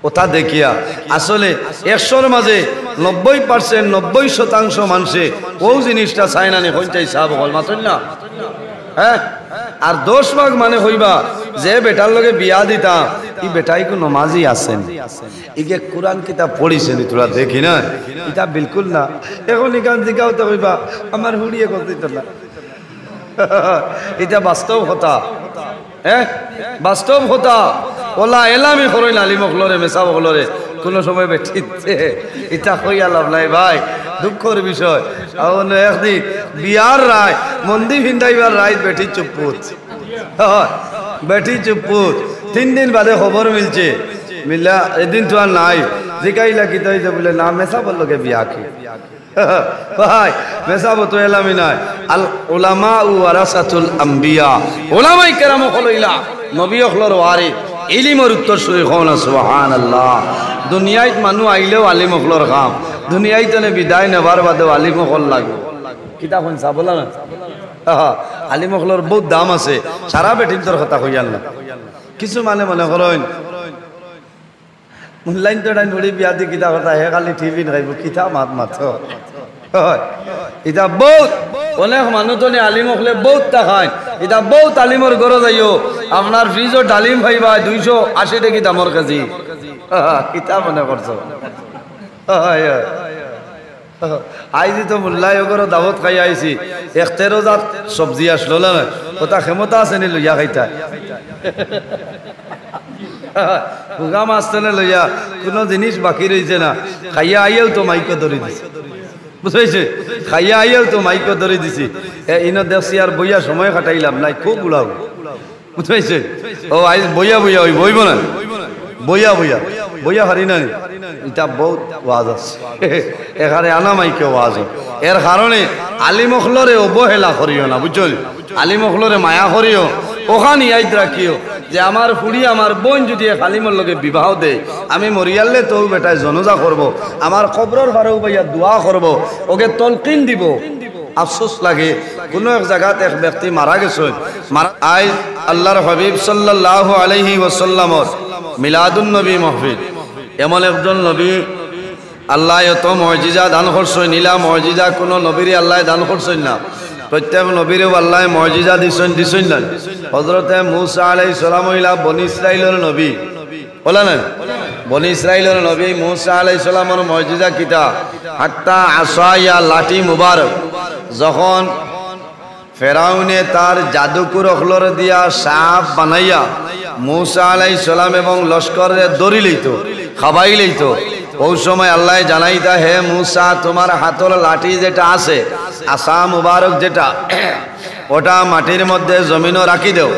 ওটা দেখিয়া আসলে 100-র মাঝে 90% 90% মানুষে ও জিনিসটা চাই না নি হইতাই সাব হল মাতন না হ্যাঁ আর 10 ভাগ মানে হইবা যে বেটার লগে বিয়া দিতা ই বেটাই কো নমাজি আছেন ইগে কুরআন কিতাব পড়িছেন তোরা দেখি না এটা বিলকুল না এখন ইকান জিগাও তো হইবা আমার হুড়িয়ে কইতো না এটা বাস্তব কথা হ্যাঁ বাস্তব কথা ওলা এলামি করইন আলিমকলরে মেসাবকলরে কোন সময় বেঠিতে এটা কইয়া লাভ নাই ভাই দুঃখের বিষয় এখন একদিন বিয়ার রায় মন্দির ভিন্দাইবার রায় বেটি চুপুত বেটি চুপুত 3 দিন বাদে খবর মিলছে মিলা এদিন তো আর নাই জিকাইলা কি তাই বলে না মেসাবর লগে বিয়া কি ভাই মেসাব তো এলামি নাই আল উলামা ওয়ারাসাতুল আম্বিয়া উলামাই কেরাম হলইলা নবী হলর ওয়ারি ইলমের উত্তর সুই হন সুবহানাল্লাহ দুনিয়াত মানুষ আইলেও আলিম হলর কাম দুনিয়ায় তনে বিদায় নেবার বাদে আলিম হল লাগবে কিতাব হন সাবলা না আলিম হলর বহুত দাম আছে সারা বেটিন তোর কথা কইয়াল না কিছু মানে মনে করেন মুল্লাইন তো ডাইন বড়ি বিয়া দি কিতাব কথা হে খালি টিভি নাইব কিতাব মাত মাত এটা বহুত অনেক মানুষ তো আলিম হলে বহুত টাকায় এটা বহুত আলিমর গরজ যাইও আপনার ফ্রিজও ডালিম ভাইবা 280 টাকা দামর কেজি কিতাব মনে করছো আইজি তো মুল্লাই ওগরো দাওয়াত খাই আইছি 13 জাত সবজি আসলো না ওটা ক্ষমতা আছে নি লইয়া খাইতা পুগা মাছনে লইয়া কোনো জিনিস বাকি রইছে না খাইয়া আইয়াও তো মাইকো ধরে দিছে বুঝাইছে খাইয়া আইয়াও তো মাইকো ধরে দিছি ইনো দেখছি আর বইয়া সময় কাটাইলাম নাই খুব উড়াও বুঝাইছে ও আই বইয়া বইয়া ওই বইব না বইয়া বইয়া বইয়া হারি না এটা বহুত ওয়াজ আছে এখানে আনা মাইকে ওয়াজ এর কারণে আলিমখলরে অবহেলা করিও না বুঝছো আলিমখলরে মায়া করিও ওখানে ইয়াদ রাখিও যে আমার ফুড়ি আমার বোন যদি আলিমর লগে বিবাহ দেয় আমি মরিয়ালে তো বেটায় জনজা করব আমার কবরের ফারেও ভাইয়া দোয়া করব ওকে তলকিন দিব আফসোস লাগে কোনো এক জায়গাতে এক ব্যক্তি মারা গেছে আই আল্লাহর হাবিব সাল্লাল্লাহু আলাইহি ওয়াসাল্লামর মিলাদুন নবী মাহফিল এমন একজন নবী আল্লাহ এত মুজিজা দান করছেন নীলা মুজিজা কোনো নবীরে আল্লাহ দান করছেন না প্রত্যেক নবীরেও আল্লাহ মুজিজা দিছেন না হযরতে মূসা আলাইহিস সালাম হইলা বনি ইসরাইলের নবী বলা না বনি ইসরাইলের নবী মূসা আলাইহিস সালামের মুজিজা কিতা হাত্তা আসায়া লাঠি মুবারক যখন ফেরাউনে তার জাদুকর অখলর দিয়া সাপ বানাইয়া মূসা আলাইহিস সালাম এবং লস্করে দড়ি লইতো খাবাই লইতো ওই সময় আল্লাহ জানাইতা হে মূসা তোমার হাতর লাঠি যেটা আছে আসা মুবারক যেটা ওটা মাটির মধ্যে জমিনও রাখি দেও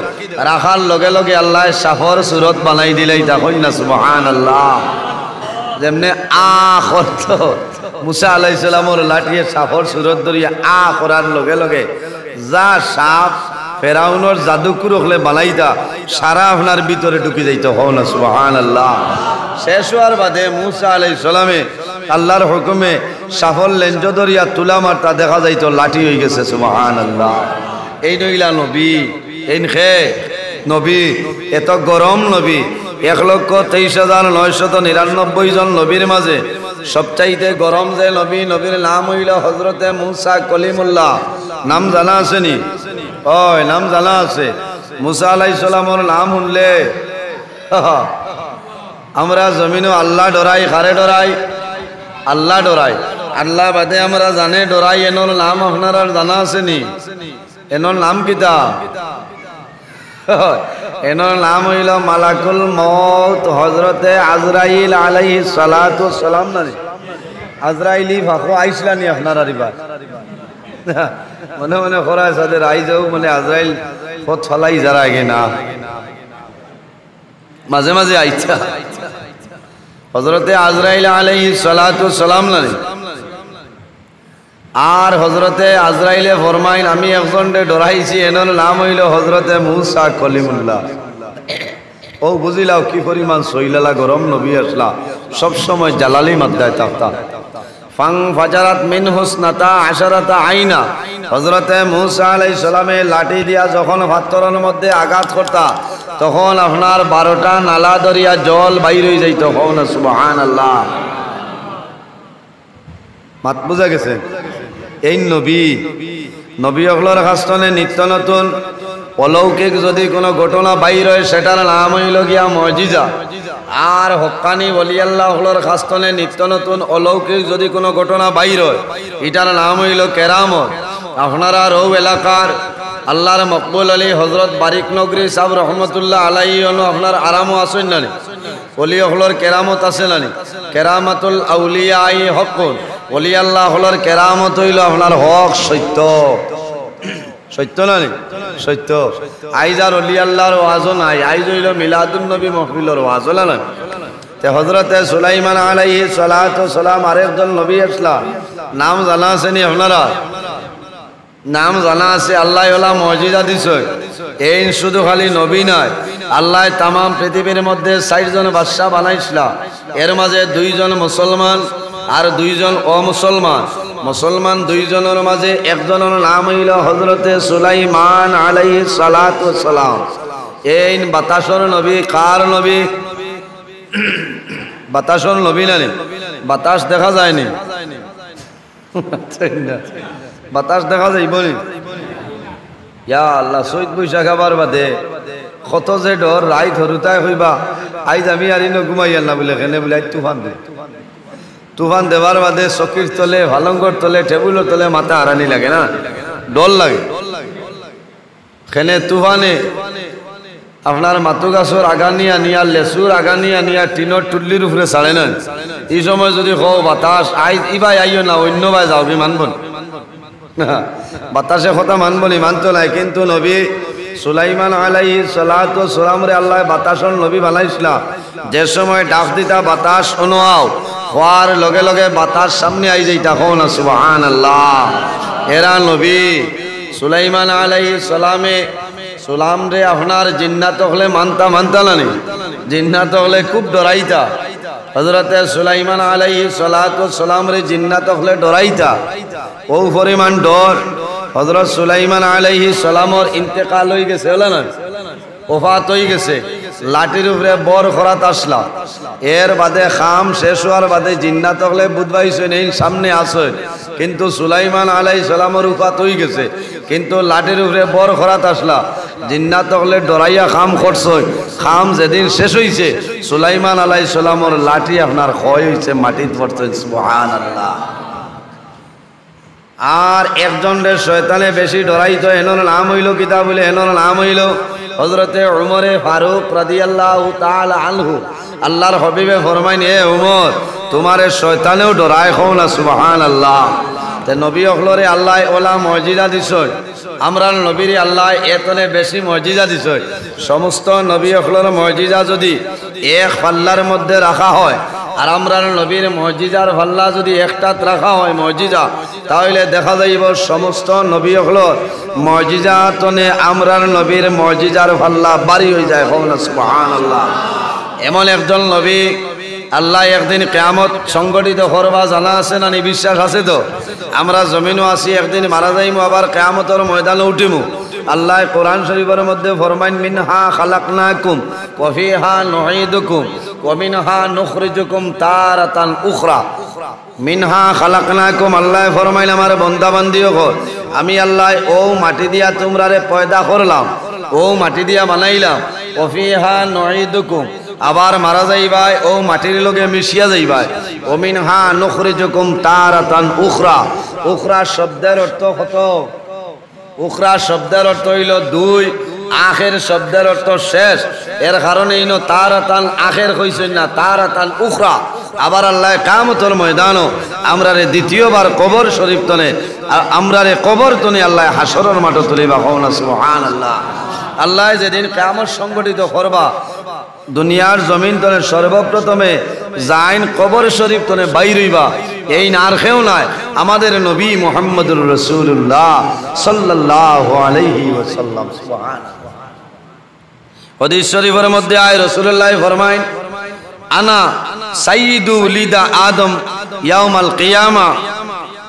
রাখার লগে লগে আল্লাহ সাফর সুরত বানাই দিলেই তখন না সুবহানাল্লাহ যেমনে আ করত মূসা আলাইহিস সালামের লাঠিয়ে সাফর সুরত ধরিয়া আ করার লগে লগে যা সাপ ফেরাউনের জাদুকর হলে বানাইতা সারা আপনার ভিতরে ঢুকে যাইতো হও না সুবহানাল্লাহ শেষ হওয়ার বাদে মূসা আলাইহিস সালামে আল্লাহর হুকুমে সাফল লেঞ্জ ধরিয়া তুলা মারতা দেখা যাইতো লাঠি হয়ে গেছে সুবহানাল্লাহ এই নইলা নবী এই খে নবী এত গরম নবী 1,23,999 জন নবীর মাঝে সবচাইতে গরম যে নবী নবীর নাম হইল হযরতে মূসা কলিমুল্লাহ নাম জানা আছে নি ওই নাম জানা আছে মূসা আলাইহিস সালামের নাম শুনলে আমরা জমিনও আল্লাহ ডরাই কারে ডরাই আল্লাহ ডরাই আল্লাহ বাদে আমরা জানে ডরাই এনর নাম আপনার জানা আছে নি এনর নাম কিতা এনর নাম হইল মালাকুল মউত হযরতে আজরাইল আলাইহিস সালাতু সালাম না আজরাইলি ফাকো আইসলানি আপনার আরিবা মনে মনে খরা সাথে রাই যাও মানে আজরাইল পথ ফলাই যারা আগে না মাঝে মাঝে আইছা হযরতে আজরাইল আলাইহিস সালাতু সালাম না আর হযরতে আজরাইলে ফরমাইন আমি একজনকে ডরাইছি এনর নাম হইল হযরতে মূসা কলিমুল্লাহ ও বুঝিলাও কি পরিমাণ সইলালা গরম নবী আসলা সব সময় জালালি মাদ্দায় থাকতা ফাং ফাজারাত মিন হুসনাতা আশারাতা আইনা। হযরতে মূসা আলাইহিস সালামে লাঠি দিয়া যখন পাথরের মধ্যে আঘাত করতা তখন আপনার 12টা নালা দরিয়া জল বাইর হয়ে যাইত। কওনা সুবহানাল্লাহ। মাত বুঝা গেছে? এই নবী হকলর কাছে নিত্য নতুন অলৌকিক যদি কোনো ঘটনা বাইর হয় সেটার নাম হইল গিয়া মুজিজা। আর হক্কানি ওলি আল্লাহ হকলর কাছে নিত্য নতুন অলৌকিক যদি কোনো ঘটনা বাইর হয় এটার নাম হইল কেরামত। আপনারা রৌ এলাকার আল্লাহর মকবুল আলী হজরত বারিক নগরী সাহেব রহমতুল্লাহ আলাইহি আপনার আরামও আসেন নানি? ওলি হকলর কেরামত আছে নানি? কেরামাতুল আউলিয়া আই হকুন। ওলি আল্লাহ হকলর কেরামত হইল আপনার হক সত্য। সত্য নানি? সত্য। আইজ আর ওলি আল্লাহর ওয়াজও নাই, আইজ হইল মিলাদুন নবী মহফিলর ওয়াজ। হল না? তে হজরতে সুলাইমান আলাইহিস সালাতু ওয়াস সালাম আরেকজন নবী আসলা, নাম জানা আছে নি আপনারা? নাম জানা আছে? আল্লাহ ওলা মুজিজা দিছে। এই শুধু খালি নবী নয়, আল্লাহ তাম পৃথিবীর মধ্যে 60 জন বাদশা বানাইছিলা। এর মাঝে 2 জন মুসলমান আর 2 জন অমুসলমান। মুসলমান 2 জনের মাঝে একজনের নাম হইল হযরতে সুলাইমান আলাইহিস সালাতু ওয়াস সালাম। এই বাতাসর নবী কার নবী? বাতাসর নবী না? বাতাস দেখা যায়নি? বাতাস দেখা যাইব নি? ইয়া আল্লাহ, চৈত বৈশাখ আবার বাদে কত যে ডর। রাইত হরুতায় হইবা আইজ আমি আর ইনো ঘুমাইয়াল না বলে এখানে বলে আজ তুফান দে। তুফান দেবার বাদে চকির তলে, ভালঙ্গর তলে, টেবুলের তলে মাথা হারানি লাগে না? ডর লাগে। খেনে তুফানে আপনার মাতু গাছর আগা নিয়া নিয়া, লেচুর আগা নিয়া নিয়া টিনের টুল্লির উপরে ছাড়ে না। এই সময় যদি কও বাতাস আই ইবাই আইও না, অন্য বাই যাও, কি মানব? বাতাসে কথা মানব নি? মানতো নাই। কিন্তু নবী সুলাইমান আলাইহিস সালাতু ওয়াস সালাম রে আল্লাহ বাতাসর নবী বানাইছিলা। যে সময় ডাক দিতা বাতাস অনুয়াও, হওয়ার লগে লগে বাতাস সামনে আই যাইতা। কওনা সুবহানাল্লাহ। এরা নবী সুলাইমান আলাইহিস সালামে সুলাম রে আপনার জিন্নাত হলে মানতা নানি? জিন্নাত হলে খুব ডরাইতা। হযরতে সুলাইমান আলাইহিস সালাতু ওয়াস সালাম রে জিন্নাত হলে ডরাইতা। ও পরিমাণ ডর হযরত সুলাইমান আলাইহিস সালামর ইন্তেকাল হয়ে গেছে। হলো না? ওফাত হয়ে গেছে। লাঠির উপরে বর খরাত আসলা। এর বাদে খাম শেষ হওয়ার বাদে জিন্নাত হলে বুধবাইছেন এই সামনে আসেন। কিন্তু সুলাইমান আলাইহিস সালামর ওফাত হয়ে গেছে, কিন্তু লাঠির উপরে বর খরাত আসলা। জিন্নাত হলে ডরাইয়া খাম করছে। খাম যেদিন শেষ হইছে সুলাইমান আলাইহিস সালামর লাঠি আপনার ক্ষয় হইছে, মাটিত পড়ছে। সুবহানাল্লাহ। আর একজনের শয়তানে বেশি ডরাইতো, এনর নাম হইল কিতা বলে? এনর নাম হইল হযরতে উমরে ফারুক রাদিয়াল্লাহু তাআলা আনহু। আল্লাহর হাবিবে ফরমাইন, এ উমর তোমারে শয়তানেও ডরায়। কওনা সুবহানাল্লাহ। তে নবী হকলরে আল্লাহ ওলা মুজিজা দিছে। আমরা নবীর আল্লাহ এতনে বেশি মুজিজা দিছে। সমস্ত নবী হকলর মুজিজা যদি এক পাল্লার মধ্যে রাখা হয় আর আমরা নবীর মুজিজার পাল্লা যদি একটাত রাখা হয় মুজিজা, তাহলে দেখা যাইব সমস্ত নবী হকলর মুজিজা তনে আমরা নবীর মুজিজার পাল্লা বাড়ি হয়ে যায়। কওনা সুবহানাল্লাহ। এমন একজন নবী আল্লাহ একদিন কিয়ামত সংগঠিত করবা জানা আছে না? বিশ্বাস আছে তো? আমরা জমিনও আছি, একদিন মারা যাইমু, আবার কিয়ামতের ময়দানে উঠিমু। আল্লাহ কোরআন শরীফের মধ্যে ফরমাইন, মিনহা খালাকনাকুম ওয়া ফিহা নুঈদুকুম ওয়া মিনহা নুখরিজুকুম তারাতান উখরা। মিনহা খালাকনাকুম, আল্লাহ ফরমাইন আমার বান্দা বান্দিও কর, আমি আল্লাহ ও মাটি দিয়া তোমরারে পয়দা করলাম, ও মাটি দিয়া বানাইলাম। ওয়া ফিহা নুঈদুকুম, আবার মারা যাইবাই, ও মাটির লগে মিশিয়া যাইবাই। ও মিনহা নুখরিজুকুম তারাতান উখরা। উখরা শব্দের অর্থ কত? উখরা শব্দের অর্থ হইল 2, আখের শব্দের অর্থ শেষ। এর কারণে ইনো তারাতান আখের কইছেন না, তারাতান উখরা। আবার আল্লাহ কিয়ামতের ময়দানও আমরারে দ্বিতীয়বার কবর শরীফ তনে, আমরারে কবর তনে আল্লাহ হাসরের মাঠে তুলিবা। কওনা সুবহানাল্লাহ। আল্লাহ যেদিন কিয়ামত সংগঠিত করবা, দুনিয়ার জমিন তনে সর্বপ্রথমে যাইন কবর শরীফ তনে বাইর হইবা। এই না আর কেউ নাই, আমাদের নবী মুহাম্মদুর রাসূলুল্লাহ সাল্লাল্লাহু আলাইহি ওয়াসাল্লাম। সুবহানাল্লাহ। হাদিস শরীফের মধ্যে আয় রাসূলুল্লাহ ফরমায়েন, আনা সাইয়্যিদু লিদা আদম ইয়াউমাল কিয়ামা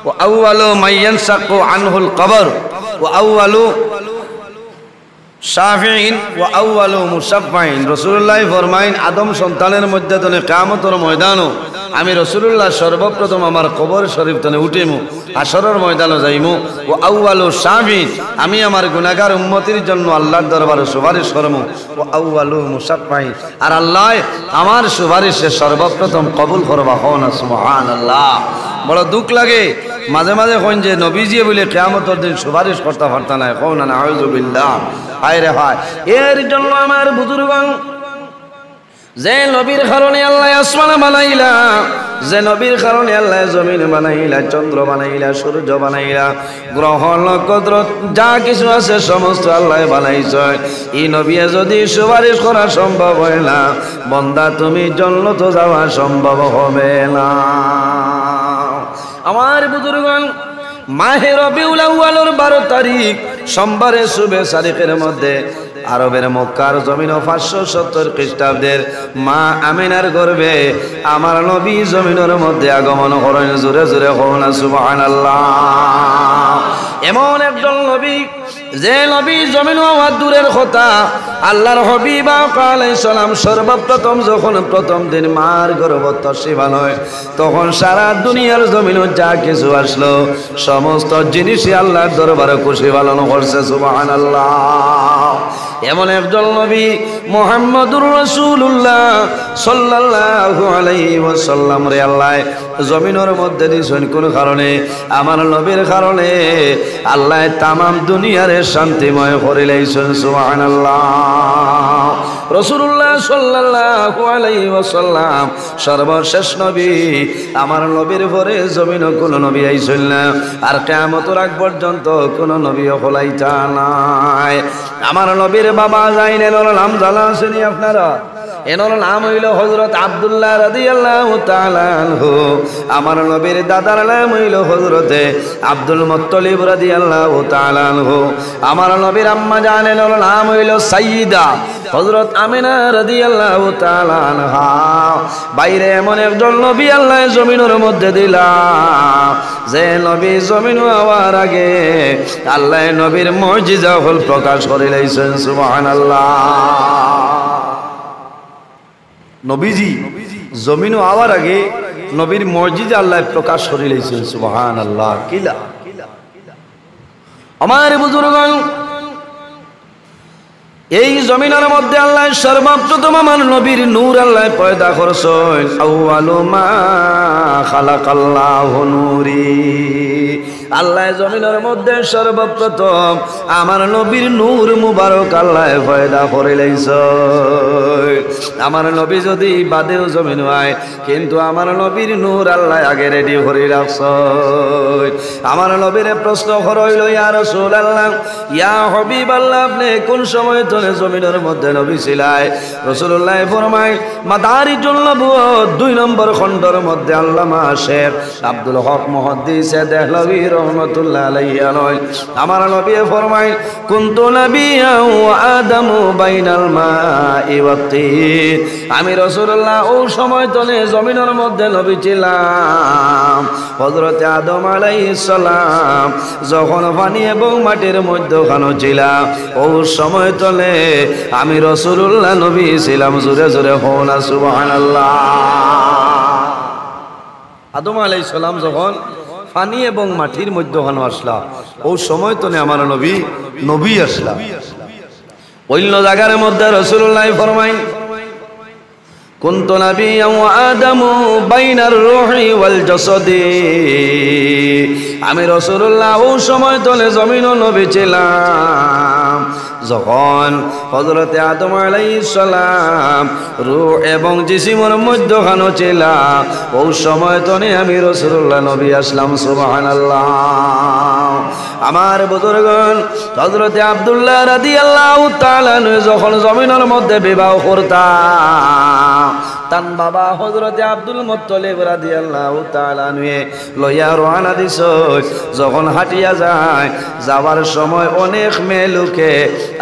ওয়া আউয়ালু মান ইয়ানশাকু আনহুল কবর ওয়া আউয়ালু শাফিঈন ওয়া আউয়ালু মুশাফফাইন। রাসূলুল্লাহ ফরমাইন আদম সন্তানের মধ্যে তনে কিয়ামতের ময়দানও আমি রাসূলুল্লাহ সর্বপ্রথম আমার কবর শরীফ তনে উঠিমু, হাশরের ময়দানে যাইমু। ওয়া আউয়ালু শাফিঈন আমি আমার গুনাহগার উম্মতির জন্য আল্লাহর দরবারে সুপারিশ করমু। ওয়া আউয়ালু মুশাফফাইন আর আল্লাহ আমার সুপারিশে সর্বপ্রথম কবুল করবা। হন সুবহানাল্লাহ। বড় দুঃখ লাগে মাঝে মাঝে কোন যে নবীজি বলে কিয়ামতের দিন সুপারিশ করতে পারতা না, কোন না আউযু বিল্লাহ। হায় রে হায়। এর জন্য আমার বুজুর্গগণ যে নবীর কারণে আল্লাহ আসমান বানাইলা, যে নবীর কারণে আল্লাহ জমিন বানাইলা, চন্দ্র বানাইলা, সূর্য বানাইলা, গ্রহ নক্ষত্র যা কিছু আছে সমস্ত আল্লাহ বানাইছে। এই নবী যদি সুপারিশ করা সম্ভব হয় না, বান্দা তুমি জান্নাত যাওয়া সম্ভব হবে না। আমার বুজুর্গগণ মাহে রবিউল আউয়ালের 12 তারিখ সোমবারে শুভে তারিখের মধ্যে আরবের মক্কার জমিন 570 খ্রিস্টাব্দের মা আমিনার গর্ভে আমার নবী জমিনের মধ্যে আগমন করেন। জোরে জোরে হন সুবহানাল্লাহ। এমন একজন নবী যে নবী জমিন হওয়া দূরের কথা, আল্লাহর হাবিব আলাইহিস সালাম সর্বপ্রথম যখন প্রথম দিন মার গর্ভত শিবান হয়, তখন সারা দুনিয়ার জমিন যা কিছু আসলো সমস্ত জিনিসই আল্লাহর দরবারে খুশি পালন করছে। সুবহানাল্লাহ। এমন একজন নবী মুহাম্মদুর রাসূলুল্লাহ সাল্লাল্লাহু আলাইহি ওয়াসাল্লাম রে আল্লাহ জমিনের মধ্যে দিছেন কোন কারণে? আমার নবীর কারণে আল্লাহ তামাম দুনিয়ারে শান্তিময় করে লাইছেন। সুবহানাল্লাহ। রাসূলুল্লাহ সাল্লাল্লাহু আলাইহি ওয়াসাল্লাম সর্বশেষ নবী। আমার নবীর পরে জমিনে কোন নবী আইছেন না, আর কিয়ামতের আগ পর্যন্ত কোন নবীও হলাইতা নাই। আমার নবীর বাবা জাইনের নাম জানা আছেনি আপনারা? এনার নাম হইল হযরত আব্দুল্লাহ রাদিয়াল্লাহু তাআলা আনহু। আমার নবীর দাদার নাম হইল হযরতে আব্দুল মুত্তালিব রাদিয়াল্লাহু তাআলা আনহু। আমার নবীর আম্মা জানের নাম হইল সাইয়্যিদা হযরত আমিনা রাদিয়াল্লাহু তাআলা আনহা। বাইরে এমন একজন নবী আল্লাহ জমিনের মধ্যে দিলাম, যে নবী জমিন হওয়ার আগে আল্লাহ নবীর মুজিজা হল প্রকাশ করে লাইছেন। সুবহানাল্লাহ। নবীজি জমিন হওয়ার আগে নবীর মুজিজা আল্লাহ প্রকাশ করে লাইছেন। সুবহানাল্লাহ। কিলা আমার বুজুর্গগণ, এই জমিনের মধ্যে আল্লাহ সর্বপ্রথম আমার নবীর নূর আল্লাহ পয়দা করছেন। আউয়ালু মা খালাকাল্লাহু নূরি। আল্লাহ জমিনের মধ্যে সর্বপ্রথম আমার নবীর নূর মুবারক আল্লাহ পয়দা করে লাইছে। আমার নবী যদি বাদেও জমিন হয়, কিন্তু আমার নবীর নূর আল্লাহ আগে রেডি করে রাখছে। আমার নবীর প্রশ্ন হইল, ইয়া রাসূলুল্লাহ, ইয়া হাবিবাল্লাহ, আপনি কোন সময় ধরে জমিনের মধ্যে নবী ছিলেন? রাসূলুল্লাহ ফরমায়, মাদারিজুন নবুওয়াত 2 নম্বর খণ্ডের মধ্যে আল্লামা শেখ আব্দুল হক মুহাদ্দিস দেহলভী রাহমাতুল্লাহ আলাইহি আমার নবী ফরমায়, কুনতু নাবিয়্যা ওয়া আদামু বাইনাল মাই ওয়াত তিন। আমি রাসূলুল্লাহ ওই সময় তনে জমিনের মধ্যে নবী ছিলাম। হযরত আদম আলাইহিস সালাম যখন পানি এবং মাটির মধ্যখানে ছিলাম, ওই সময় তলে আমি রাসূলুল্লাহ নবী ছিলাম। জোরে জোরে হন সুবহানাল্লাহ। আদম আলাইহিস সালাম যখন পানি এবং মাটির মধ্যখানে আসলা, ওই সময় তনে আমার নবী আসলা। অন্য জায়গার মধ্যে রাসূলুল্লাহ ফরমায়, কুনতু নাবিয়্যান ওয়া আদামু বাইনার রূহি ওয়াল জাসাদি। আমি রাসূলুল্লাহ ওই সময় তলে জমিনও নবী ছিলাম যখন হযরতে আদম আলাইহিস সালাম রূহ এবং জিসিমের মধ্যখানে ছিলাম, ওই সময় তনে আমি রাসূলুল্লাহ নবী আসলাম। সুবহানাল্লাহ। আমার বুজুর্গগণ, হযরতে আব্দুল্লাহ রাদিয়াল্লাহু তাআলা যখন জমিনের মধ্যে বিবাহ করতাম, তান বাবা হযরতে আব্দুল মুত্তালিব রাদিয়াল্লাহু তাআলা নিয়ে লইয়া রওনা দিছ। যখন হাঁটিয়া যায়, যাওয়ার সময় অনেক মেয়ে লোকে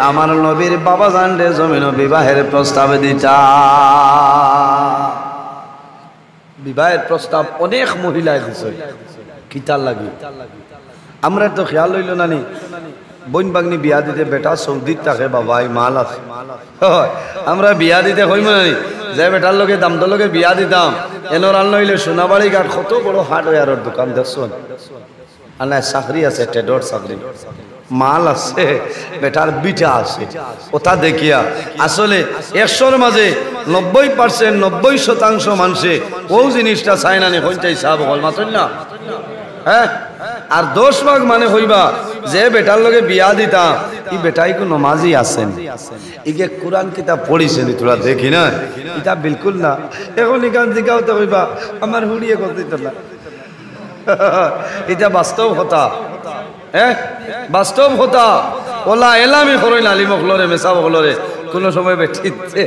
আমার নবীর বাবা জানরে জমিন বিবাহের প্রস্তাব দিতা। বিবাহের প্রস্তাব অনেক মহিলায় দিছে কিতার লাগি আমরা তো খেয়াল হইল না নি বইন বাগনি বিয়া দিতে বেটা সৌদির থাকে বাবাই মাল আছে আমরা বিয়া দিতে হইম না নি যে বেটার লগে দামদার লগে বিয়া দিতাম এনর আল নইলে সোনাবাড়ি ঘাট কত বড় হার্ডওয়্যারের দোকান দেখছেন আর না চাকরি আছে টেডর চাকরি মাল আছে বেটার বিটা আছে ওটা দেখিয়া আসলে 100-র মাঝে 90% 90% মানুষে ও জিনিসটা চাই না নি হইতাই সাব হল মাত্র না হ্যাঁ আর 10 ভাগ মানে হইবা যে বেটার লগে বিয়া দিতাম এই বেটাই কো নমাজি আছেন ইকে কোরআন কিতাব পড়িছেন তোরা দেখি না এটা বিলকুল না এখন ইকান দিকাও তো হইবা আমার হুড়িয়ে করতে তো না এটা বাস্তব কথা হ্যাঁ বাস্তব কথা ওলা এলামি করইন আলিম হলরে মেসাব হলরে কোন সময় বেঠিতে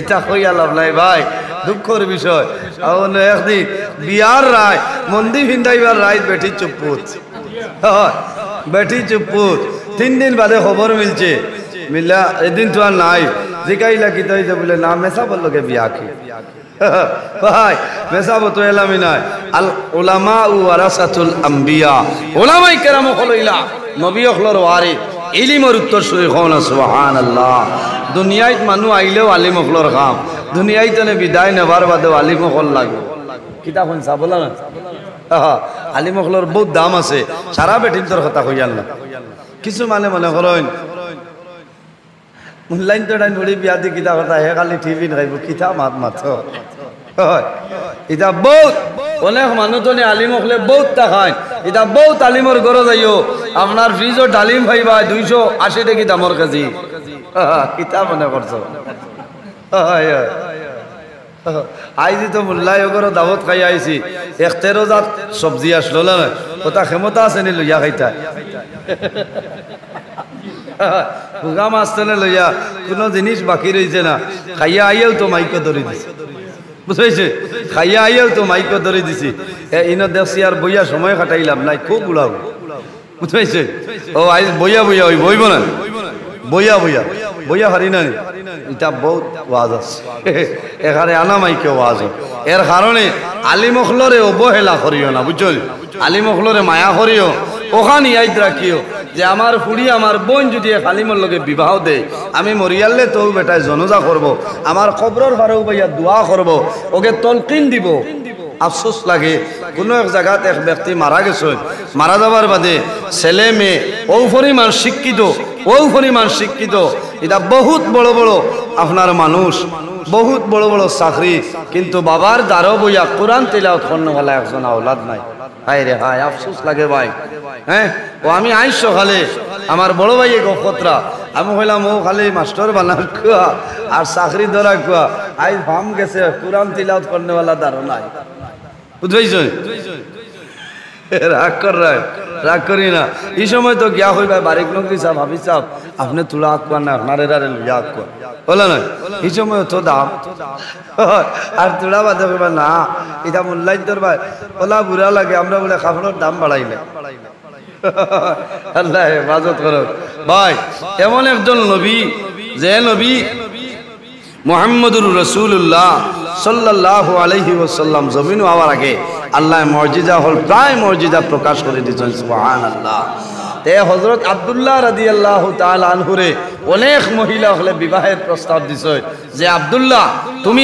এটা হইয়া লাভ নাই ভাই দুঃখের বিষয় আর একদিন বিয়ার রায় মন্দির ভিন্দাইবার রায় বেটি চুপুত বেটি চুপুত 3 দিন বাদে খবর মিলছে মিলা এদিন তো আর নাই জিকাইলা কি তাই বলে না মেসাব লোকে বিয়া কি ভাই মেসাব তো এলামি নাই আল উলামা ওয়ারাসাতুল আম্বিয়া উলামায়ে কেরাম হলইলা নবী হলর ওয়ারি ইলমের উত্তর সই হন সুবহানাল্লাহ দুনিয়ায় মানু আইলেও আলিম হলর কাম দুনিয়ায় তনে বিদায় নেবার বাদে আলিম হল লাগবে কিতাব হন সাবলা না আলিম হলর বহুত দাম আছে সারা বেটিন তোর কথা কইয়াল না কিছু মানে মনে করেন অনলাইন তো ডাইন ধরে বিয়া দি কিতা কথা হে খালি টিভি নাইব কিতা মাত মাথ এটা বহুত অনেক মানুষ তো আলিম হলে বহুত টাকায় এটা বহুত আলিমর গরজ আইও আপনার ফ্রিজও ডালিম পাইবা 280 টাকা দামর কেজি কিতা মনে করছো আইজি তো মোল্লাই ওগর দাওয়াত খাই আইছি 13 জাত সবজি আসলো না ওটা ক্ষমতা আছে নি লইয়া খাইতা ভুগা মাছটানে লইয়া কোনো জিনিস বাকি রয়েছে না খাইয়া আইয়াও তো মাইক ধরে দিছি বুঝাইছে খাইয়া আইয়াও তো মাইক ধরে দিছি ইনো দেখছি আর বইয়া সময় কাটাইলাম নাই খুব উড়াও বুঝাইছে ও আই বইয়া বইয়া ওই বইব না বইয়া বইয়া বইয়া হারি না এটা বহুত ওয়াজ আছে এখানে আনা মাইকে ওয়াজ এর কারণে আলিমখলরে অবহেলা করিও না বুঝছো আলিমখলরে মায়া করিও ওখানে ইয়াদ রাখিও যে আমার ফুড়ি আমার বোন যদি খালিমর লগে বিবাহ দেয় আমি মরিয়ালে তো বেটায় জনজা করব আমার কবরের ফারেও ভাইয়া দোয়া করব ওকে তলকিন দিব আফসোস লাগে কোনো এক জায়গাতে এক ব্যক্তি মারা গেছে মারা যাবার বাদে ছেলে মেয়ে ও পরিমাণ শিক্ষিত এটা বহুত বড় বড় আপনার মানুষ বহুত বড় বড় চাকরি কিন্তু বাবার দ্বারও বইয়া কোরআন তিলাওয়াত করনেওয়ালা একজন আওলাদ নাই হায় রে হায় আফসোস লাগে ভাই হ্যাঁ ও আমি আইস সকালে আমার বড় ভাই গফতরা আমি হইলাম ও খালি মাস্টার বানার কুয়া আর চাকরি ধরা কুয়া আই ভাম গেছে কোরআন তিলাওয়াত করনেওয়ালা দ্বারও নাই বুঝাইছ রাগ করি না এই সময় তো গিয়া হইবা বারিক নকরি সাহেব হাফিজ সাহেব আপনি তুলা আঁকুয়া না আপনার এরারে লইয়া আঁকুয়া বলে না এই সময় তো দাম আর তুলা বাদে হইবা না এটা মূল্যায়ন তোর ভাই ওলা বুড়া লাগে আমরা বলে কাপড়ের দাম বাড়াইলে আল্লাহ হেফাজত করো ভাই এমন একজন নবী যে নবী মুহাম্মদুর রাসূলুল্লাহ সাল্লাল্লাহু আলাইহি ওয়াসাল্লাম জমিন হওয়ার আগে আল্লাহ মুজিজা হল প্রায় মুজিজা প্রকাশ করে দিয়েছেন সুবহানাল্লাহ তে হযরত আব্দুল্লাহ রাদিয়াল্লাহু তাআলা আনহুরে অনেক মহিলা হলে বিবাহের প্রস্তাব দিছে যে আব্দুল্লাহ তুমি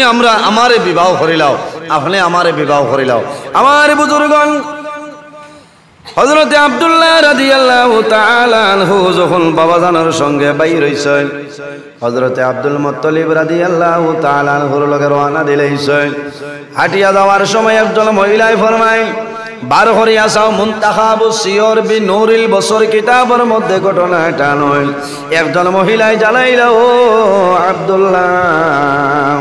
আমারে বিবাহ করিলাও আপনি আমারে বিবাহ করিলাও আমার বুজুর্গগণ হযরত আব্দুল্লাহ রাদিয়াল্লাহু তাআলা আনহু যখন বাবাজানের সঙ্গে বাইর হইছেন হযরত আব্দুল মুত্তালিব রাদিয়াল্লাহু তাআলা আনহুর লগে রওনা দিলেইছেন হাঁটিয়া যাওয়ার সময় একজন মহিলায় ফরমায় বার করিয়া চাও মুনতাখাবুস সিয়র বি নূরিল বসর কিতাবের মধ্যে ঘটনাটা নয় একজন মহিলায় জানাইল ও আব্দুল্লাহ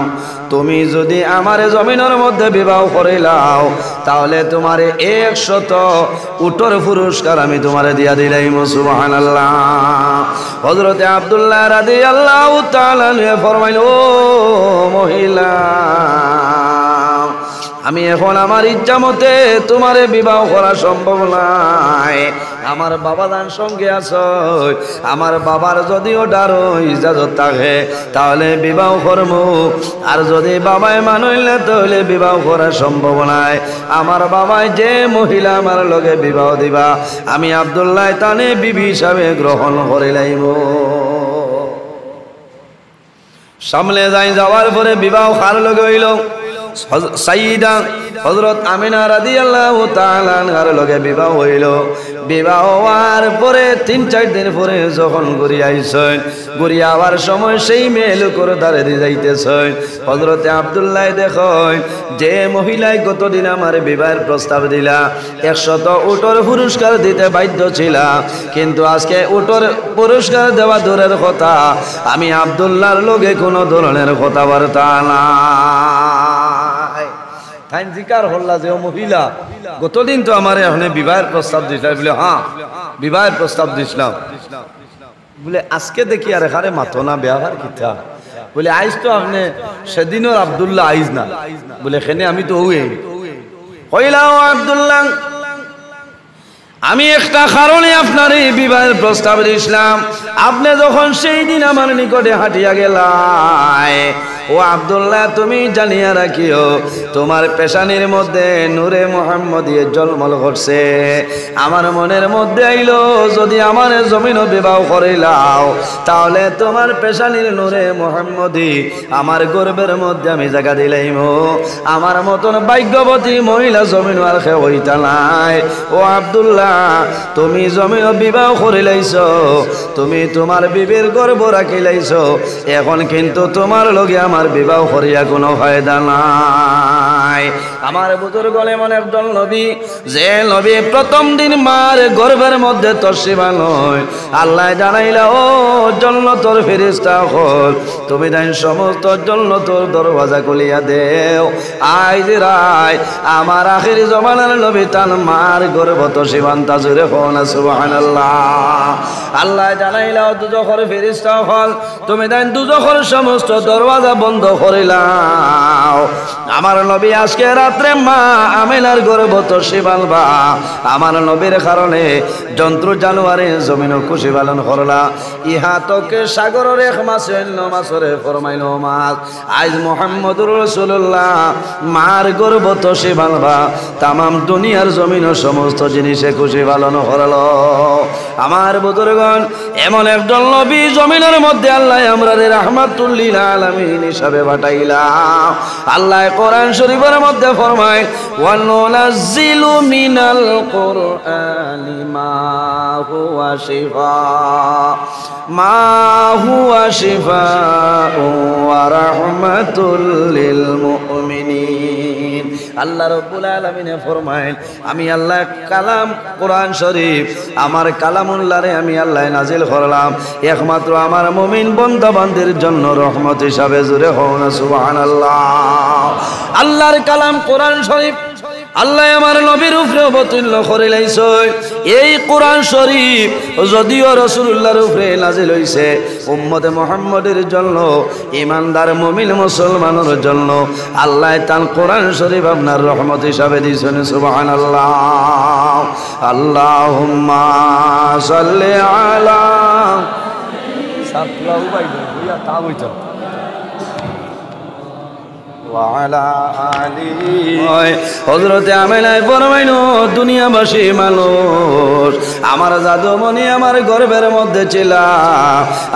তুমি যদি আমার জমিনের মধ্যে বিবাহ করিলাও তাহলে তোমার 100 উটর পুরস্কার আমি তোমারে দিয়া দিলাম সুবহানাল্লাহ হযরত আব্দুল্লাহ রাদিয়াল্লাহু তাআলা ফরমাইল ও মহিলা আমি এখন আমার ইচ্ছা মতে তোমারে বিবাহ করা সম্ভব নয় আমার বাবা দান সঙ্গে আছে, আমার বাবার যদিও ডারো ইজাজত থাকে তাহলে বিবাহ করব, আর যদি বাবাই মানইলে তাহলে বিবাহ করার সম্ভাবনায় আমার বাবাই যে মহিলা আমার লগে বিবাহ দিবা আমি আব্দুল্লাহ তানে বিবি হিসাবে গ্রহণ করে লাইব। সামনে যাই, যাওয়ার পরে বিবাহ কার লগে হইল? সাইয়্যিদা হযরত আমিনা রাদিয়াল্লাহু তাআলা আনহার লগে বিবাহ হইল। বিবাহ হওয়ার পরে ৩-৪ দিন পরে যখন ঘুরে আইছেন, ঘুরে আওয়ার সময় সেই মেয়ে লোকের দ্বারে দিয়ে যাইতেছেন। হযরতে আব্দুল্লাহ দেখেন যে মহিলায় গতদিন আমার বিবাহের প্রস্তাব দিলা ১০০ উটর পুরস্কার দিতে বাধ্য ছিলা, কিন্তু আজকে উটর পুরস্কার দেওয়া দূরের কথা, আমি আব্দুল্লাহর লগে কোনো ধরনের কথাবার্তা নাই। তাই জিকার হল্লা যে মহিলা গতদিন তো আমার এখানে বিবাহের প্রস্তাব দিছিলাম, বলে হ্যাঁ বিবাহের প্রস্তাব দিছিলাম, বলে আজকে দেখি আর এখানে মাথো না ব্যবহার কিতা, বলে আইজ তো আপনি সেদিনও আব্দুল্লাহ আইজ না, বলে এখানে আমি তো কইলাম আব্দুল্লাহ আমি একটা কারণে আপনার এই বিবাহের প্রস্তাব দিছিলাম, আপনি যখন সেই দিন আমার নিকটে হাঁটিয়া গেলাই, ও আব্দুল্লাহ তুমি জানিয়া রাখিও তোমার পেশানির মধ্যে নূরে মুহাম্মদী জলমল করছে। আমার মনের মধ্যে আইলো যদি আমার জমিন বিবাহ করিলাও তাহলে তোমার পেশানির নূরে মুহাম্মদী আমার গর্বের মধ্যে আমি জায়গা দিলাইম। আমার মতন ভাগ্যবতী মহিলা জমিন আর কেউ হইতা নাই। ও আব্দুল্লাহ তুমি জমিন বিবাহ করিলাইছ, তুমি তোমার বিবির গর্ব রাখিলাইছ, এখন কিন্তু তোমার লগে আমার বিবাহ করিয়া কোনো ফায়দা নাই। আমার বুজুর্গ এমন একজন নবী, যে নবী প্রথম দিন মার গর্ভের মধ্যে তশরিফা নয়, আল্লাহ জানাইলা ও জান্নাতের ফেরেশতা হল তুমি দেন সমস্ত জান্নাতের দরওয়াজা খুলিয়া দেও। আজ রায় আমার আখির জমানার নবী তার মার গর্ভ তশরিফা তাজুরে হন সুবহানাল্লাহ। আল্লাহ জানাইলা দুজখের ফেরেশতা হল তুমি দেন দুজখের সমস্ত দরওয়াজা বন্ধ করিলাও। আমার নবী আজকে রাত্রে মা আমিনার গর্ভ তশরিফ আনবা, আমার নবীর কারণে যন্ত্র জানুয়ারে জমিন খুশি পালন করলা। ইহা তোকে সাগরের এক মাছ অন্য মাছরে ফরমাইল মাছ। আজ মুহাম্মদুর রাসূলুল্লাহ মার গর্ভ তশরিফ আনবা, তামাম দুনিয়ার জমিন সমস্ত জিনিসে খুশি পালন করলো। আমার বুজুর্গণ এমন একজন নবী জমিনের মধ্যে আল্লাহ আমরা রাহমাতুল লিল আলামিন হিসাবে পাঠাইলা। আল্লাহ কোরআন শরীফের মধ্যে ফরমায় ওয়া নুনাজ্জিলু মিনাল কুরআনি মা হুয়া শিফাউ ওয়া রাহমাতুল লিল মুমিনিন। আল্লাহ রাব্বুল আলামিন ফরমায় আমি আল্লাহ কালাম কোরআন শরীফ আমার কালামুল্লাহরে আমি আল্লাহ নাজিল করলাম একমাত্র আমার মুমিন বান্দা বান্দির জন্য রহমত হিসাবে। জুড়ে হন সুবহানাল্লাহ। আল্লাহর কালাম কোরআন শরীফ আল্লাহ আমার নবীর উপরে অবতীর্ণ করে লাইছে। এই কোরআন শরীফ যদিও রাসূলুল্লাহর উপরে নাজিল হইছে উম্মতে মুহাম্মদের জন্য, ইমানদার মুমিন মুসলমানের জন্য, আল্লাহ তার কোরআন শরীফ আপনার রহমত হিসাবে দিয়েছেন। সুবহানাল্লাহ। আল্লাহুম্মা সাল্লি আলা সাতলাউ বাইদা হইয়া তা হইতো হযরতে আমিনায় ফরমাইলো দুনিয়াবাসী মানুষ আমার জাদুমণি আমার গর্ভের মধ্যে ছিল,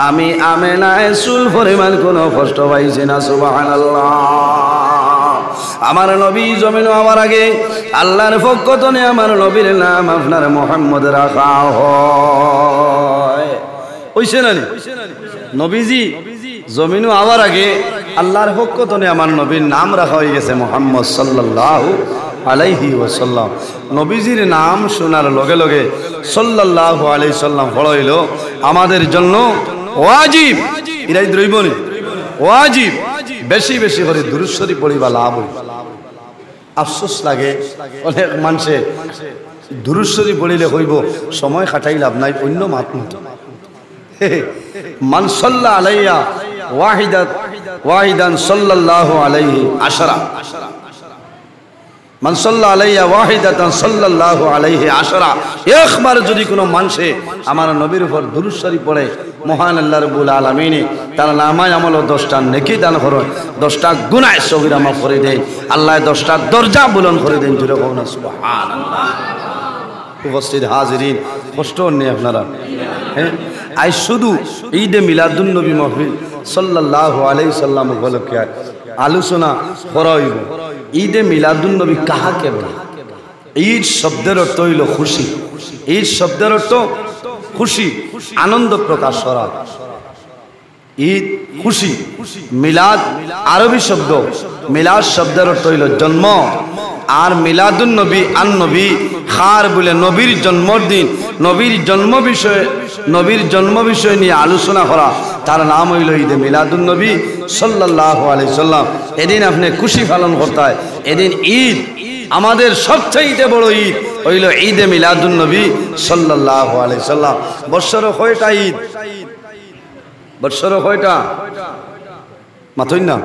আমি আমিনায় চুল পরিমাণ কোনো কষ্ট পাইছি না। সুবহানাল্লাহ। আমার নবী জমিন আমার আগে আল্লাহর পক্ষ থেকে আমার নবীর নাম আপনার মুহাম্মদ রাখা হয়। হইছে না নবীজি জমিনও আওয়ার আগে আল্লাহর পক্ষ থেকে আমার নবীর নাম রাখা হয়ে গেছে মুহাম্মদ সাল্লাল্লাহু আলাইহি ওয়াসাল্লাম। নবীজির নাম শোনার লগে লগে সাল্লাল্লাহু আলাইহি সাল্লাম হইল আমাদের জন্য ওয়াজিব। ইরাই দ্রৈবনি ওয়াজিব বেশি বেশি করে দুরূদ শরীফ পড়িবা লাভ হই। আফসোস লাগে অনেক মানুষে দুরূদ শরীফ পড়িলে হইব সময় খাটাই লাভ নাই, অন্য মাত মতো মান সাল্লা আলাইয়া ওয়াহিদান সাল্লাল্লাহু আলাইহি আশরা। মান সাল্লা আলাইয়া ওয়াহিদাতান সাল্লাল্লাহু আলাইহি আশরা, একবার যদি কোনো মানুষে আমার নবীর উপর দুরূদ শরীফ পড়ে, মহান আল্লাহ রাব্বুল আলামিন তার নামায় আমল 10টা নেকি দান করে, 10টা গুনাহ সগীরা মাফ করে দেয়, আল্লাহ 10টা দরজা বুলন্দ করে দেন। জোরে বলুন সুবহানাল্লাহ। উপস্থিত হাজিরিন, কষ্ট নেই আপনারা, হ্যাঁ আজ শুধু ঈদে মিলাদুন নবী মাহফিল সাল্লাল্লাহু আলাইহি সাল্লাম উপলক্ষে আলোচনা করা হইব। ঈদে মিলাদুন নবী কাহাকে বলে? ঈদ শব্দের অর্থ হইল খুশি। ঈদ শব্দের অর্থ খুশি, আনন্দ প্রকাশ করা। ঈদ খুশি। মিলাদ আরবি শব্দ, মিলাদ শব্দের অর্থ হইল জন্ম, আর মিলাদুন নবী আন নবী খার বলে নবীর জন্মদিন, নবীর জন্ম বিষয় নিয়ে আলোচনা করা, তার নাম হইল ঈদে মিলাদুন নবী সাল্লাল্লাহু আলাইহি সাল্লাম। এদিন আপনি খুশি পালন করতে হয়। এদিন ঈদ, আমাদের সবচেয়ে বড় ঈদ হইল ঈদে মিলাদুন নবী সাল্লাল্লাহু আলাইহি সাল্লাম। বৎসরে কয়টা ঈদ? বৎসরে কয়টা? মাথুই না,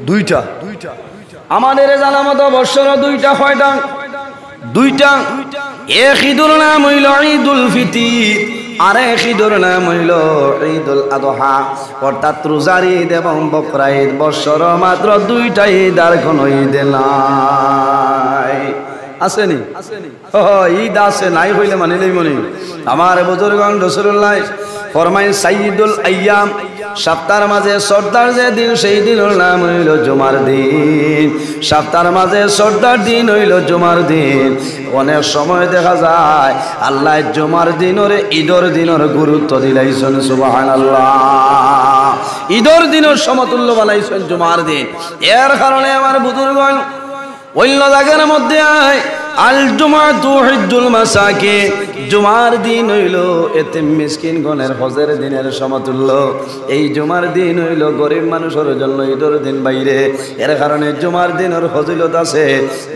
দুইটা। আমাদের জানা মতো বৎসর দুইটা। কয়টা? দুইটা। এক ঈদের নাম হইল ঈদুল ফিতর, আর এক ঈদের নাম হইল ঈদুল আযহা, অর্থাৎ রোজার ঈদ এবং বকরা ঈদ। বৎসর মাত্র দুইটা ঈদ, আর কোন ঈদ নাই। আসেনি? ঈদ আছে, নাই হইলে মানিলেই মনে। আমার বুজুর্গগণ রাসূলুল্লাহ ফরমায় সাইয়্যিদুল আইয়াম, সপ্তাহের মাঝে সর্দার যে দিন, সেই দিনের নাম হইল জুমার দিন। সপ্তাহের মাঝে সর্দার দিন হইল জুমার দিন। অনেক সময় দেখা যায় আল্লাহ জুমার দিনের ঈদের দিনের গুরুত্ব দিলাইছেন, সুবহানাল্লাহ। ঈদের দিনের সমতুল্য বানাইছেন জুমার দিন। এর কারণে আমার বুজুর্গগণ অন্য জায়গার মধ্যে আল জুমাতু হিজ্জুল মাসাকিন, জুমার দিন হইল এতিম মিসকিনগণের হজের দিনের সমতুল্য। এই জুমার দিন হইল গরিব মানুষের জন্য ঈদের দিন বাইরে। এর কারণে জুমার দিনের ফজিলত আছে।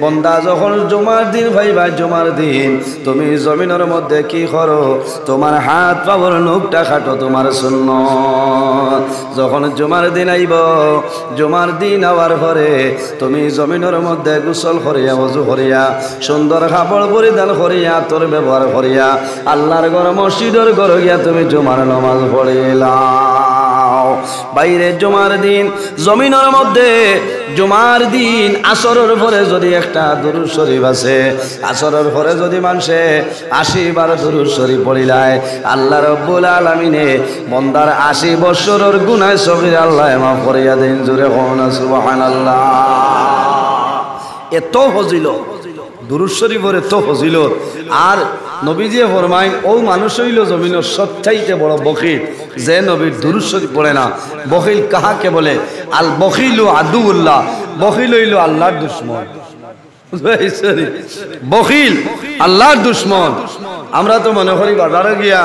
বন্দা যখন জুমার দিন ভাইবা, জুমার দিন তুমি জমিনের মধ্যে কি করো? তোমার হাত পাওয়ার নখটা খাটো, তোমার সুন্নাত। যখন জুমার দিন আইব, জুমার দিন আওয়ার পরে তুমি জমিনের মধ্যে গোসল করিয়া, ওযু করিয়া, সুন্দর কাপড় পরিধান করিয়া, তোর ব্যবহার করিয়া আল্লাহর ঘর মসজিদের ঘর গিয়া তুমি জুমার নামাজ পড়িলাও। বাইরে জুমার দিন জমিনের মধ্যে জুমার দিন আসরের পরে যদি একটা দুরূদ শরীফ আছে, আসরের পরে যদি মানুষে 80 বার দুরূদ শরীফ পড়িলায়, আল্লাহ রাব্বুল আলামিনে বন্দার 80 বছরের গুনাহ সগীরা আল্লাহ মাফ করিয়া দেন। জোরে কোন সুবহানাল্লাহ। এত ফজিলত দুরূদ শরীফের, এত ফজিলত। আর নবীজি ফরমায় ও মানুষ হইল জমিনের সবচাইতে বড় বখিল, যে নবীর দুরূদ শরীফ পড়ে না। বখিল কাহাকে বলে? আল বখিলু আদুউল্লাহ, বখিল হইল আল্লাহর দুশমন। বখিল আল্লাহর দুশমন। আমরা তো মনে করি বাজারে গিয়া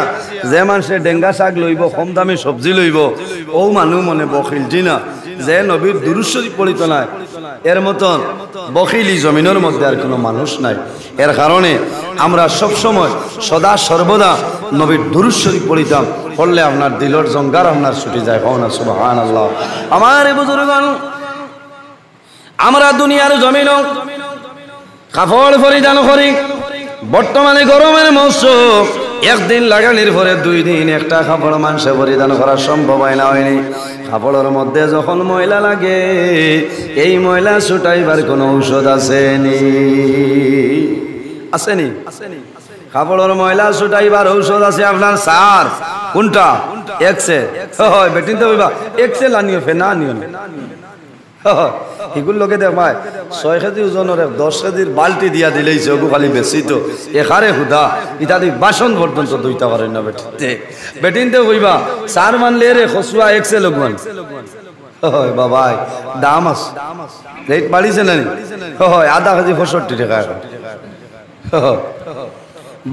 যে মানুষে ডেঙ্গা শাক লইব, কম দামি সবজি লইব, ও মানুষ মনে বখিল। জি না, যে নবীর দুরূদ শরীফ পড়িত না, এর মতন বখিলি জমিনের মধ্যে আর কোনো মানুষ নাই। এর কারণে আমরা সব সময় সদা সর্বদা নবীর দুরূদ শরীফ পড়িতাম। পড়লে আপনার দিলের জঙ্গার আপনার ছুটি যায়। কও না সুবহানাল্লাহ। আমার বুজুর্গগণ, আমরা দুনিয়ার জমিন কাপড় পরিধান করি। বর্তমানে গরমের মৌসুম, একদিন লাগানির পরে 2 দিন একটা কাপড় মানুষে পরিধান করা সম্ভব হয় না, হয়নি। কাপড়ের মধ্যে যখন ময়লা লাগে, এই ময়লা ছুটাইবার কোন ঔষধ আসেনি? আসেনি? কাপড়ের ময়লা ছুটাইবার ঔষধ আছে আপনার স্যার। কোনটা? এক্সে। হয় বেটিন তো হইবা এক্সেল আনিও, ফেনা আনিও না। এগুলো লোকে দেখায় 6 কেজি ওজনের 10 কেজির বালতি দিয়া দিলেই ওগু খালি বেশি তো এখারে হুদা ইত্যাদি বাসন পর্যন্ত দুইটা পারেন না বেটিনতে। বেটিনতে হইবা 4 মানলে রে খসুয়া এক্সেল লোকমান। হয় বাবাই দাম আছে, রেট বাড়িছে না? হয় আধা কেজি 65 টাকা এখন।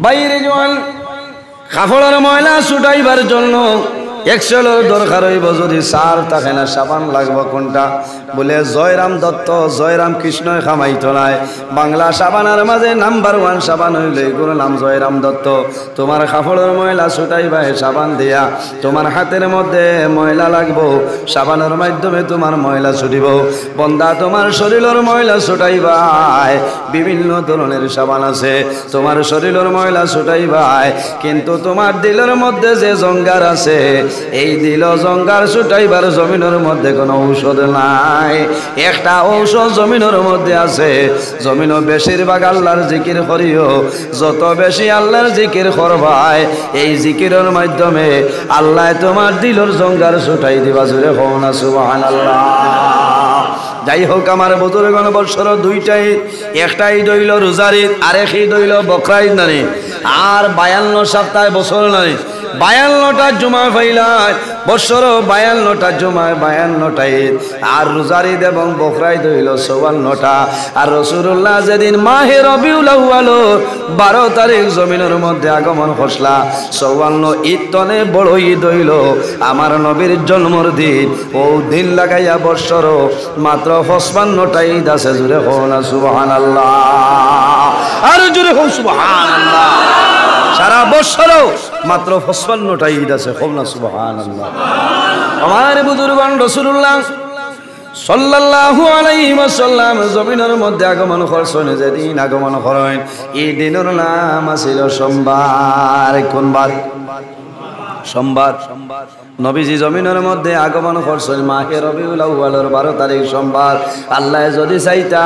বাইরে জল কাপড়ের ময়লা ছুটাইবার জন্য 100 লোক দরকার হইব যদি সার থাকে না সাবান লাগবে কোনটা বলে জয়রাম দত্ত জয়রাম কৃষ্ণই খামাইতো নাই বাংলা সাবানের মাঝে নাম্বার 1 সাবান হইল এগুলোর নাম জয়রাম দত্ত তোমার কাপড়ের ময়লা ছুটাইবা সাবান দিয়া তোমার হাতের মধ্যে ময়লা লাগবো সাবানের মাধ্যমে তোমার ময়লা ছুটিব বন্দা তোমার শরীরের ময়লা ছুটাইবা বিভিন্ন ধরনের সাবান আছে তোমার শরীরের ময়লা ছুটাইবা কিন্তু তোমার দিলের মধ্যে যে জঙ্গার আছে এই দিল জঙ্গার ছুটাইবার জমিনের মধ্যে কোনো ঔষধ নাই একটা ঔষধ জমিনের মধ্যে আছে জমিনও বেশিরভাগ আল্লাহর জিকির করিও যত বেশি আল্লাহর জিকির করবাই এই জিকিরের মাধ্যমে আল্লাহ তোমার দিলের জঙ্গার ছুটাই দিবা জুড়ে হও না সুবহানাল্লাহ যাই হোক আমার বুজুর্গণ বৎসর দুইটাই একটাই দইল রোজার ঈদ আরেকই দইল বকরা ঈদ নানি আর 52 সপ্তাহে বছর নানি 52টা জুমা ফাইলায় বছর 52টা জুমায় 52টা ঈদ আর রোজার ঈদ এবং বকরা ঈদ হইল 54টা আর রাসূলুল্লাহ যেদিন মাহে রবিউল আউয়াল 12 তারিখ জমিনের মধ্যে আগমন করলা 54 ঈদ তনে বড় ঈদ হইল আমার নবীর জন্মের দিন ও দিন লাগাইয়া বছর মাত্র 55টা ঈদ আছে জুড়ে হও না সুবহানাল্লাহ আর জুড়ে হও সুবহানাল্লাহ সারা বছরও মাত্র 55টা ঈদ আছে হও না সুবহানাল্লাহ আমার বুজুর্গগণ রাসূলুল্লাহ সাল্লাল্লাহু আলাইহি ওয়াসাল্লাম জমিনের মধ্যে আগমন করছেন যেদিন আগমন করেন এই দিনের নাম ছিল সোমবার কোন বার সোমবার নবীজি জমিনের মধ্যে আগমন করছেন মাহে রবিউল আউয়ালের 12 তারিখ সোমবার আল্লাহ যদি চাইতা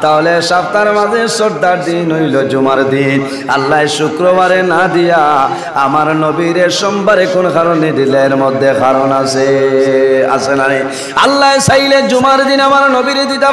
তাহলে সপ্তাহের মাঝে 14টার দিন হইল জুমার দিন আল্লাহ শুক্রবারে না দিয়া আমার নবীরে সোমবারে কোন কারণে দিলে এর মধ্যে কারণ আছে আছে না আল্লাহ চাইলে জুমার দিন আমার নবীরে দিতা